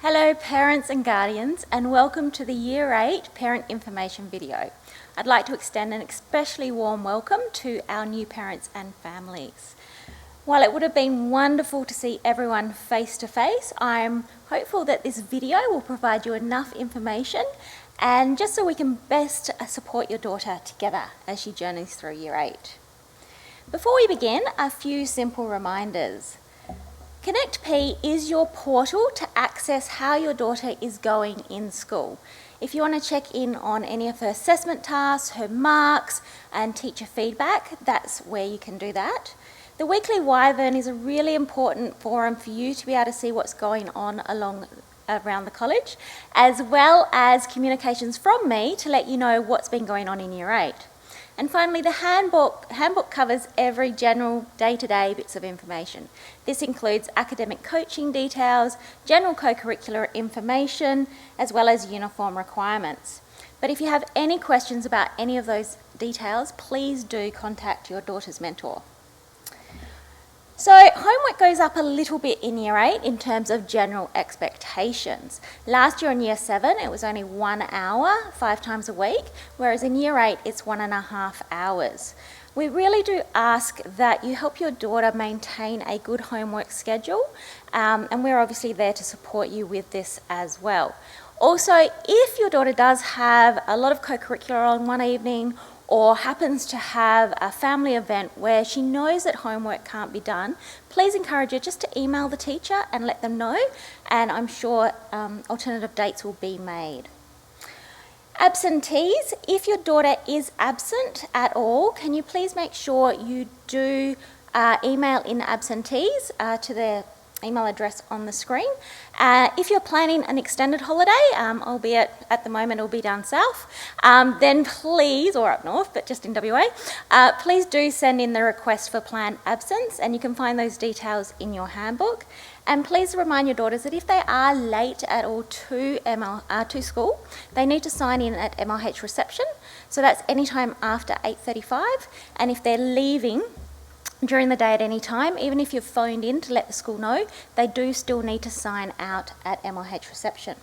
Hello parents and guardians, and welcome to the Year 8 Parent Information video. I'd like to extend an especially warm welcome to our new parents and families. While it would have been wonderful to see everyone face to face, I'm hopeful that this video will provide you enough information and just so we can best support your daughter together as she journeys through Year 8. Before we begin, a few simple reminders. ConnectP is your portal to access how your daughter is going in school. If you want to check in on any of her assessment tasks, her marks and teacher feedback, that's where you can do that. The weekly Wyvern is a really important forum for you to be able to see what's going on around the college, as well as communications from me to let you know what's been going on in Year 8. And finally, the handbook covers every general day-to-day bits of information. This includes academic coaching details, general co-curricular information, as well as uniform requirements. But if you have any questions about any of those details, please do contact your daughter's mentor. So homework goes up a little bit in Year 8 in terms of general expectations. Last year in Year 7 it was only 1 hour, 5 times a week, whereas in Year 8 it's 1.5 hours. We really do ask that you help your daughter maintain a good homework schedule, and we're obviously there to support you with this as well. Also, if your daughter does have a lot of co-curricular on one evening or happens to have a family event where she knows that homework can't be done, please encourage her just to email the teacher and let them know, and I'm sure alternative dates will be made. Absentees, if your daughter is absent at all, can you please make sure you do email in absentees to their email address on the screen. If you're planning an extended holiday, albeit at the moment it'll be down south, then please, or up north, but just in WA, please do send in the request for planned absence, and you can find those details in your handbook. And please remind your daughters that if they are late at all to school, they need to sign in at MLH reception. So that's anytime after 8:35, and if they're leaving during the day at any time, even if you've phoned in to let the school know, they do still need to sign out at MLH reception.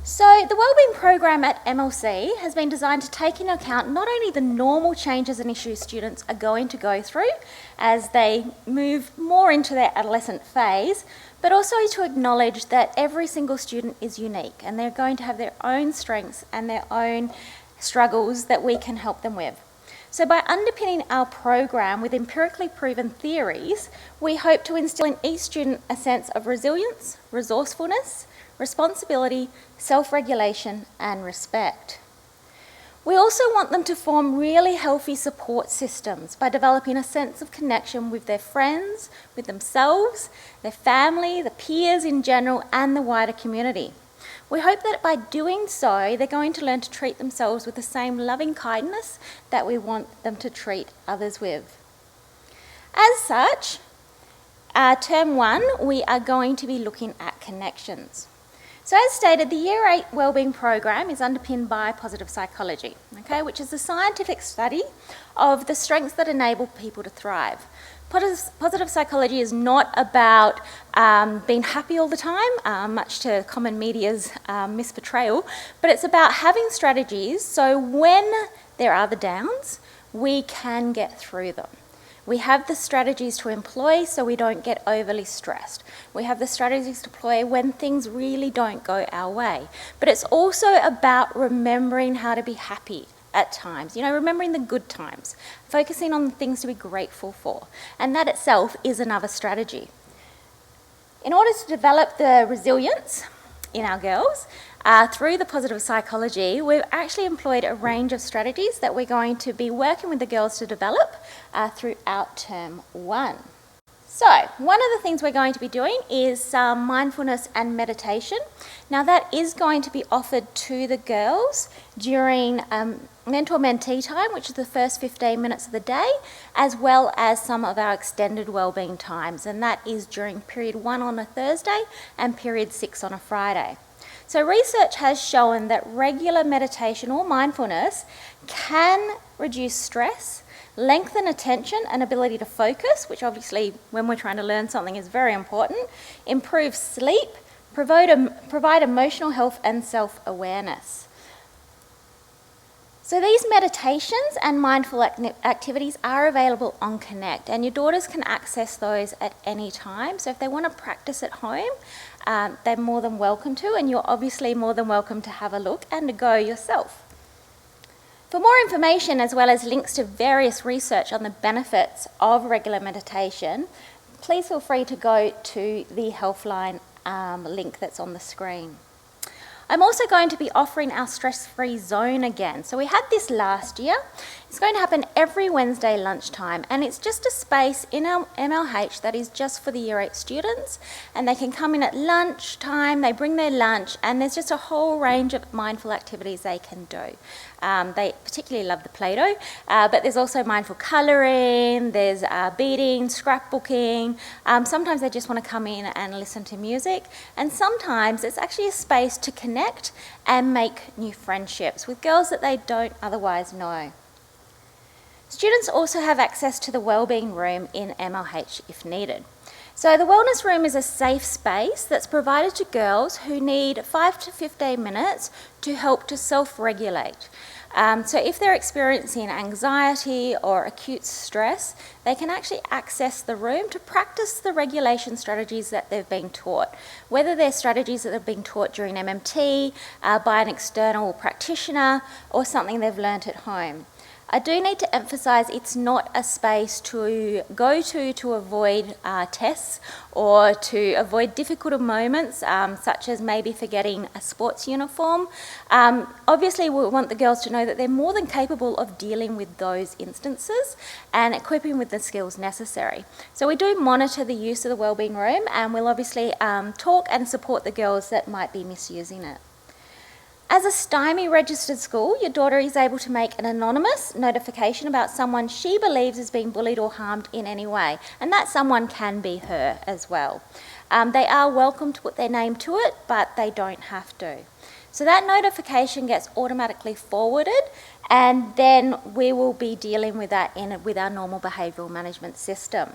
So the Wellbeing Program at MLC has been designed to take into account not only the normal changes and issues students are going to go through as they move more into their adolescent phase, but also to acknowledge that every single student is unique and they're going to have their own strengths and their own struggles that we can help them with. So by underpinning our program with empirically proven theories, we hope to instill in each student a sense of resilience, resourcefulness, responsibility, self-regulation and respect. We also want them to form really healthy support systems by developing a sense of connection with their friends, with themselves, their family, the peers in general and the wider community. We hope that by doing so, they're going to learn to treat themselves with the same loving kindness that we want them to treat others with. As such, term 1, we are going to be looking at connections. So as stated, the Year 8 Wellbeing Program is underpinned by positive psychology, which is the scientific study of the strengths that enable people to thrive. Positive psychology is not about being happy all the time, much to common media's misportrayal, but it's about having strategies so when there are the downs, we can get through them. We have the strategies to employ so we don't get overly stressed. We have the strategies to employ when things really don't go our way. But it's also about remembering how to be happy at times, remembering the good times, focusing on the things to be grateful for. And that itself is another strategy. In order to develop the resilience in our girls, through the positive psychology, we've actually employed a range of strategies that we're going to be working with the girls to develop throughout term 1. So, one of the things we're going to be doing is some mindfulness and meditation. Now that is going to be offered to the girls during mentor-mentee time, which is the first 15 minutes of the day, as well as some of our extended wellbeing times, and that is during period 1 on a Thursday and period 6 on a Friday. So research has shown that regular meditation or mindfulness can reduce stress, lengthen attention and ability to focus, which obviously when we're trying to learn something is very important, improve sleep, provide emotional health and self-awareness. So these meditations and mindful activities are available on Connect, and your daughters can access those at any time. So if they want to practice at home, they're more than welcome to, and you're obviously more than welcome to have a look and to go yourself. For more information, as well as links to various research on the benefits of regular meditation, please feel free to go to the Healthline link that's on the screen. I'm also going to be offering our stress-free zone again. So we had this last year. It's going to happen every Wednesday lunchtime, and it's just a space in our MLH that is just for the Year 8 students, and they can come in at lunchtime, they bring their lunch, and there's just a whole range of mindful activities they can do. They particularly love the Play-Doh, but there's also mindful colouring, there's beading, scrapbooking. Sometimes they just want to come in and listen to music, and sometimes it's actually a space to connect and make new friendships with girls that they don't otherwise know. Students also have access to the Wellbeing Room in MLH if needed. So the Wellness Room is a safe space that's provided to girls who need 5 to 15 minutes to help to self-regulate. So if they're experiencing anxiety or acute stress, they can actually access the room to practice the regulation strategies that they've been taught, whether they're strategies that have been taught during MMT, by an external practitioner, or something they've learnt at home. I do need to emphasise it's not a space to go to avoid tests or to avoid difficult moments, such as maybe forgetting a sports uniform. Obviously, we want the girls to know that they're more than capable of dealing with those instances and equipping with the skills necessary. So we do monitor the use of the Wellbeing Room, and we'll obviously talk and support the girls that might be misusing it. As a STYMI registered school, your daughter is able to make an anonymous notification about someone she believes is being bullied or harmed in any way, and that someone can be her as well. They are welcome to put their name to it, but they don't have to. So that notification gets automatically forwarded, and then we will be dealing with that with our normal behavioural management system.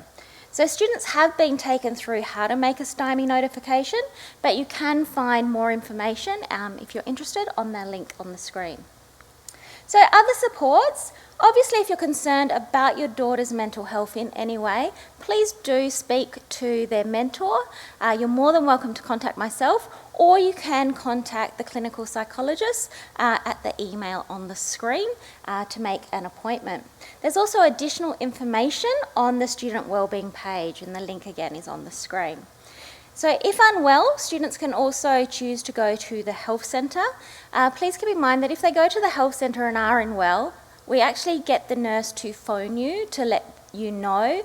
So students have been taken through how to make a STYMI notification, but you can find more information if you're interested on the link on the screen. So other supports, obviously if you're concerned about your daughter's mental health in any way, please do speak to their mentor. You're more than welcome to contact myself, or you can contact the clinical psychologist at the email on the screen to make an appointment. There's also additional information on the student wellbeing page, and the link again is on the screen. So if unwell, students can also choose to go to the health centre. Please keep in mind that if they go to the health centre and are unwell, we actually get the nurse to phone you to let you know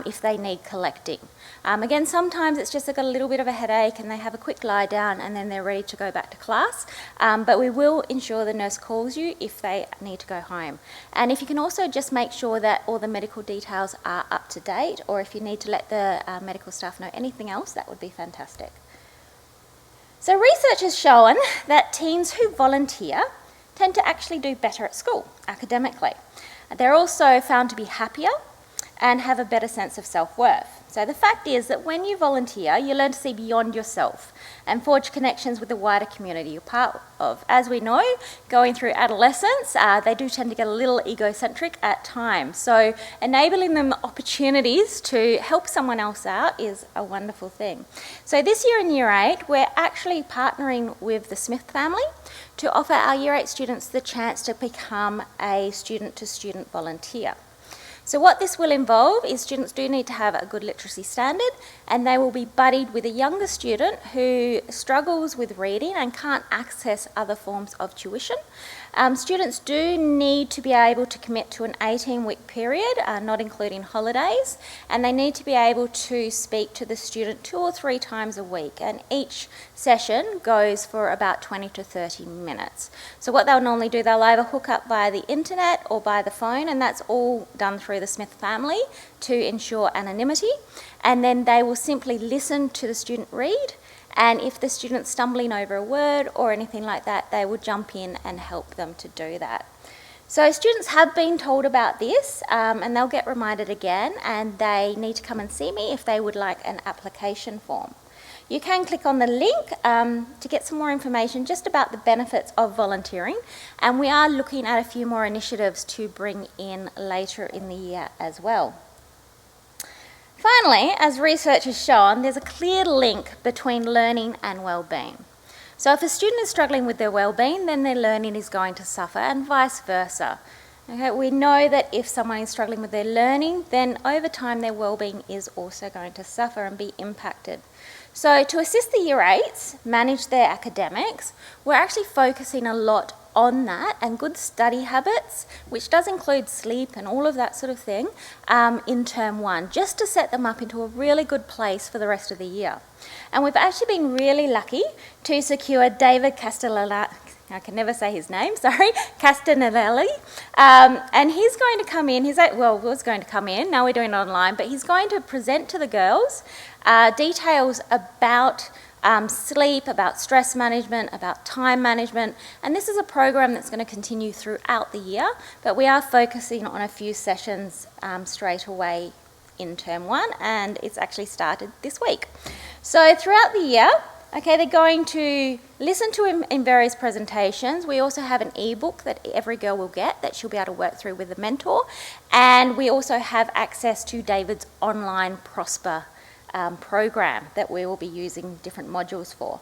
if they need collecting. Again, sometimes it's just they've got a little bit of a headache and they have a quick lie down and then they're ready to go back to class. But we will ensure the nurse calls you if they need to go home. And if you can also just make sure that all the medical details are up to date, or if you need to let the medical staff know anything else, that would be fantastic. So research has shown that teens who volunteer tend to actually do better at school academically. They're also found to be happier and have a better sense of self-worth. So the fact is that when you volunteer, you learn to see beyond yourself and forge connections with the wider community you're part of. As we know, going through adolescence, they do tend to get a little egocentric at times. So enabling them opportunities to help someone else out is a wonderful thing. So this year in Year 8, we're actually partnering with the Smith family to offer our Year 8 students the chance to become a student-to-student volunteer. So what this will involve is students do need to have a good literacy standard, and they will be buddied with a younger student who struggles with reading and can't access other forms of tuition. Students do need to be able to commit to an 18-week period, not including holidays, and they need to be able to speak to the student 2 or 3 times a week, and each session goes for about 20 to 30 minutes. So what they'll normally do, they'll either hook up via the internet or by the phone, and that's all done through the Smith family to ensure anonymity, and then they will simply listen to the student read, and if the student's stumbling over a word or anything like that, they will jump in and help them to do that. So students have been told about this, and they'll get reminded again, and they need to come and see me if they would like an application form. you can click on the link to get some more information just about the benefits of volunteering, and we are looking at a few more initiatives to bring in later in the year as well. Finally, as research has shown, there's a clear link between learning and well-being. So if a student is struggling with their well-being, then their learning is going to suffer, and vice versa. Okay, we know that if someone is struggling with their learning, then over time their well-being is also going to suffer and be impacted. So to assist the Year 8s manage their academics, we're actually focusing a lot on that and good study habits, which does include sleep and all of that sort of thing, in Term 1, just to set them up into a really good place for the rest of the year. And we've actually been really lucky to secure David Castellanelli, I can never say his name, sorry, Castanelli, and he's going to come in, was going to come in, now we're doing it online, but he's going to present to the girls details about sleep, about stress management, about time management, and this is a program that's going to continue throughout the year, but we are focusing on a few sessions straight away in Term 1, and it's actually started this week. So throughout the year, okay, they're going to listen to him in various presentations. We also have an ebook that every girl will get that she'll be able to work through with a mentor, and we also have access to David's online Prosper program that we will be using different modules for.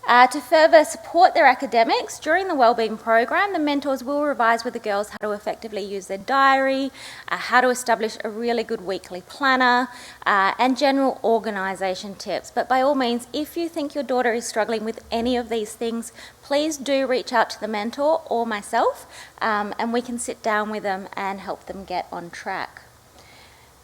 To further support their academics, during the Wellbeing program, the mentors will revise with the girls how to effectively use their diary, how to establish a really good weekly planner, and general organisation tips. But by all means, if you think your daughter is struggling with any of these things, please do reach out to the mentor or myself, and we can sit down with them and help them get on track.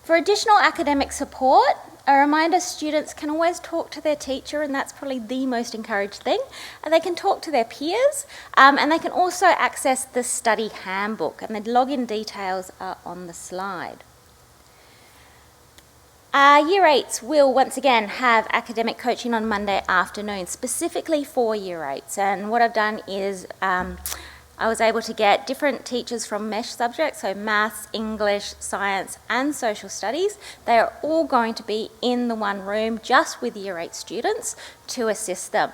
For additional academic support, a reminder, students can always talk to their teacher, and that's probably the most encouraged thing. And they can talk to their peers, and they can also access the study handbook, and the login details are on the slide. Year 8s will once again have academic coaching on Monday afternoon, specifically for Year 8s. And what I've done is I was able to get different teachers from MESH subjects, so maths, English, science and social studies. They are all going to be in the one room just with Year 8 students to assist them.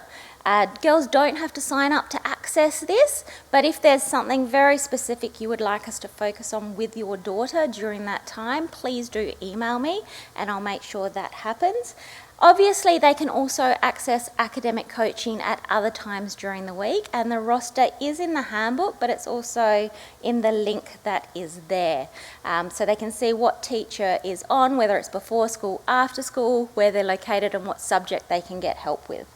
Girls don't have to sign up to access this, but if there's something very specific you would like us to focus on with your daughter during that time, please do email me and I'll make sure that happens. Obviously, they can also access academic coaching at other times during the week, and the roster is in the handbook, but it's also in the link that is there. So they can see what teacher is on, whether it's before school, after school, where they're located and what subject they can get help with.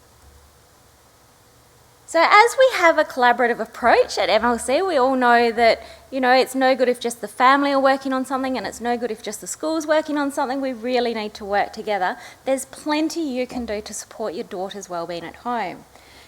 So as we have a collaborative approach at MLC, we all know that, it's no good if just the family are working on something, and it's no good if just the school's working on something. We really need to work together. There's plenty you can do to support your daughter's wellbeing at home.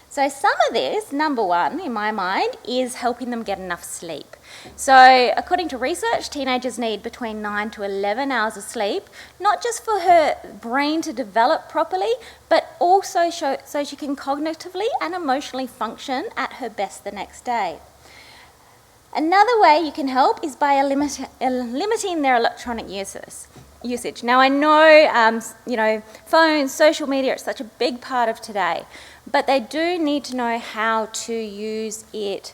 So some of this, number one, in my mind, is helping them get enough sleep. So according to research, teenagers need between 9 to 11 hours of sleep, not just for her brain to develop properly, but also so she can cognitively and emotionally function at her best the next day. Another way you can help is by limiting their electronic usage. Now I know, phones, social media are such a big part of today, but they do need to know how to use it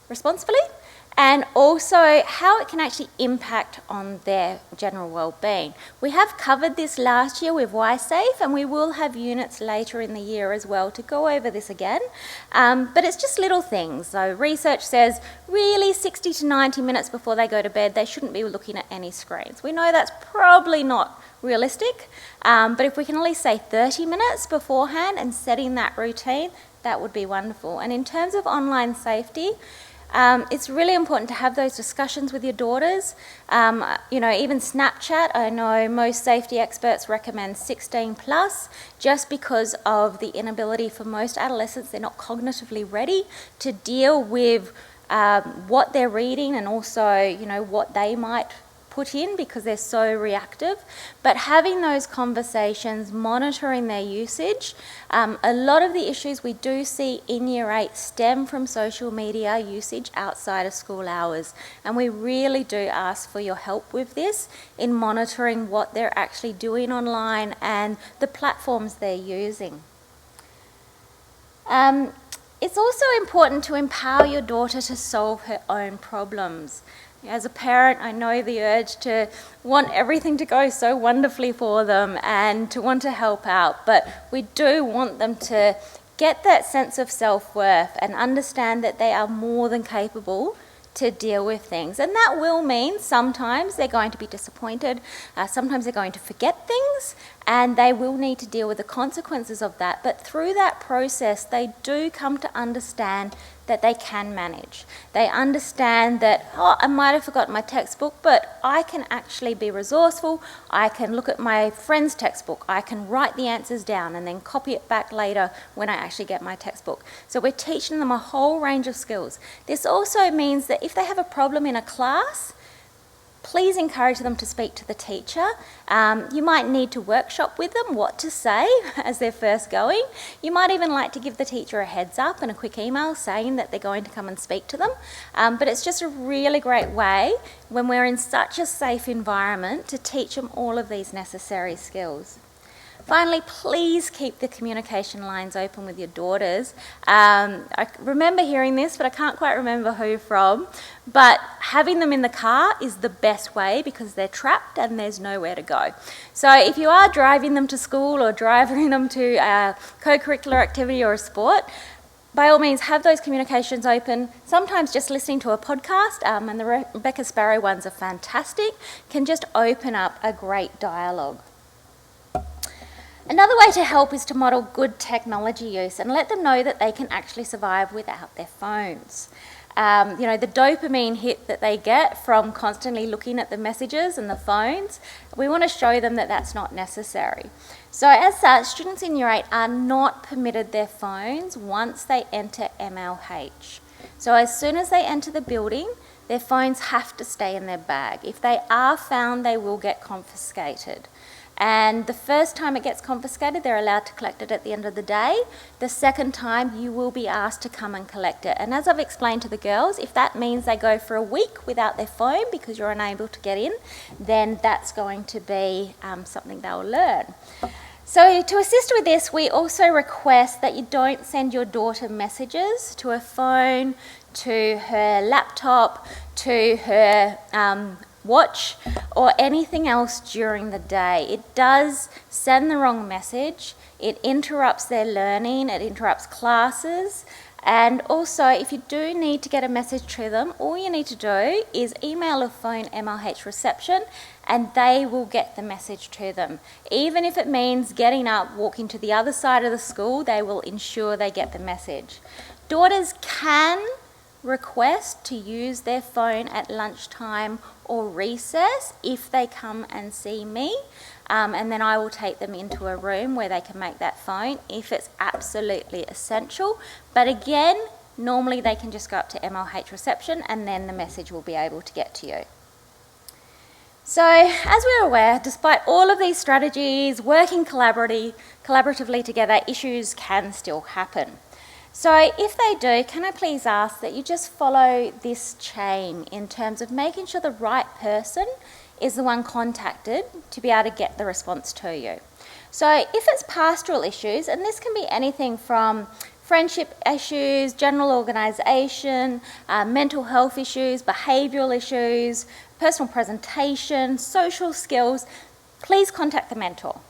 responsibly, and also how it can actually impact on their general well-being. We have covered this last year with Y-Safe, and we will have units later in the year as well to go over this again, but it's just little things. So research says really 60 to 90 minutes before they go to bed, they shouldn't be looking at any screens. We know that's probably not realistic, but if we can at least say 30 minutes beforehand and setting that routine, that would be wonderful. And in terms of online safety, it's really important to have those discussions with your daughters. Even Snapchat, I know most safety experts recommend 16 plus, just because of the inability for most adolescents, they're not cognitively ready to deal with what they're reading, and also, what they might put in because they're so reactive. But having those conversations, monitoring their usage, a lot of the issues we do see in Year 8 stem from social media usage outside of school hours. And we really do ask for your help with this in monitoring what they're actually doing online and the platforms they're using. It's also important to empower your daughter to solve her own problems. As a parent, I know the urge to want everything to go so wonderfully for them and to want to help out, but we do want them to get that sense of self-worth and understand that they are more than capable to deal with things. And that will mean sometimes they're going to be disappointed, sometimes they're going to forget things, and they will need to deal with the consequences of that. But through that process, they do come to understand that they can manage. They understand that, I might have forgotten my textbook, but I can actually be resourceful. I can look at my friend's textbook. I can write the answers down and then copy it back later when I actually get my textbook. So we're teaching them a whole range of skills. This also means that if they have a problem in a class, please encourage them to speak to the teacher. You might need to workshop with them what to say as they're first going. You might even like to give the teacher a heads up and a quick email saying that they're going to come and speak to them. But it's just a really great way when we're in such a safe environment to teach them all of these necessary skills. Finally, please keep the communication lines open with your daughters. I remember hearing this, but I can't quite remember who from. But having them in the car is the best way because they're trapped and there's nowhere to go. So if you are driving them to school or driving them to a co-curricular activity or a sport, by all means, have those communications open. Sometimes just listening to a podcast, and the Rebecca Sparrow ones are fantastic, can just open up a great dialogue. Another way to help is to model good technology use and let them know that they can actually survive without their phones. The dopamine hit that they get from constantly looking at the messages and the phones, we want to show them that that's not necessary. So as such, students in Year 8 are not permitted their phones once they enter MLH. So as soon as they enter the building, their phones have to stay in their bag. If they are found, they will get confiscated. And the first time it gets confiscated, they're allowed to collect it at the end of the day. The second time, you will be asked to come and collect it. And as I've explained to the girls, if that means they go for a week without their phone because you're unable to get in, then that's going to be something they'll learn. So to assist with this, we also request that you don't send your daughter messages to her phone, to her laptop, to her watch or anything else during the day. It does send the wrong message, it interrupts their learning, it interrupts classes, and also if you do need to get a message to them, all you need to do is email or phone MLH reception and they will get the message to them. Even if it means getting up, walking to the other side of the school, they will ensure they get the message. Daughters can request to use their phone at lunchtime or recess if they come and see me, and then I will take them into a room where they can make that phone if it's absolutely essential. But again, normally they can just go up to MLH reception and then the message will be able to get to you. So as we're aware, despite all of these strategies, working collaboratively together, issues can still happen. So if they do, can I please ask that you just follow this chain in terms of making sure the right person is the one contacted to be able to get the response to you. So if it's pastoral issues, and this can be anything from friendship issues, general organisation, mental health issues, behavioural issues, personal presentation, social skills, please contact the mentor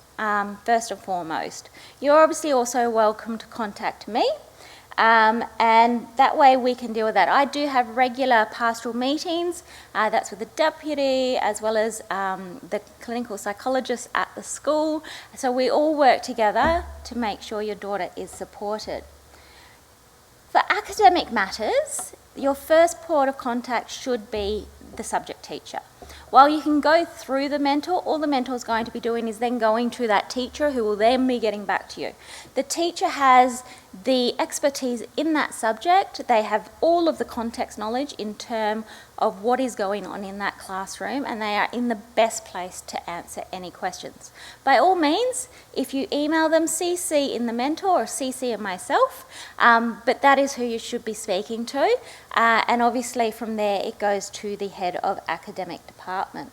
first and foremost. You're obviously also welcome to contact me. And that way we can deal with that. I do have regular pastoral meetings, that's with the deputy as well as the clinical psychologist at the school. So we all work together to make sure your daughter is supported. For academic matters, your first port of contact should be the subject teacher. While you can go through the mentor, all the mentor is going to be doing is then going to that teacher who will then be getting back to you. The teacher has the expertise in that subject. They have all of the context knowledge in terms of what is going on in that classroom, and they are in the best place to answer any questions. By all means, if you email them, CC in the mentor or CC in myself, but that is who you should be speaking to, and obviously from there it goes to the head of academic department.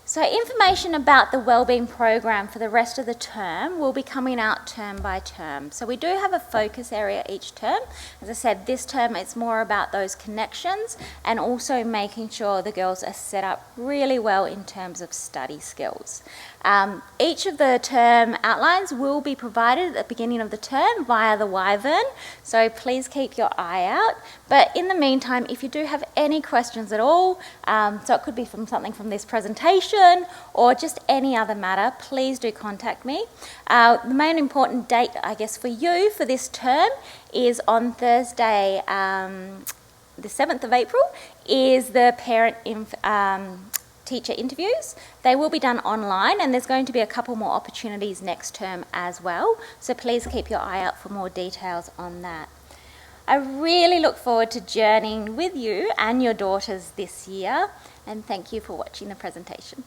So information about the wellbeing program for the rest of the term will be coming out term by term. So we do have a focus area each term. As I said, this term it's more about those connections and also making sure the girls are set up really well in terms of study skills. Each of the term outlines will be provided at the beginning of the term via the Wyvern, so please keep your eye out. But in the meantime, if you do have any questions at all, so it could be from something from this presentation or just any other matter, please do contact me. The main important date, I guess, for you for this term is on Thursday, the 7th of April, is the parent teacher interviews. They will be done online, and there's going to be a couple more opportunities next term as well, so please keep your eye out for more details on that. I really look forward to journeying with you and your daughters this year, and thank you for watching the presentation.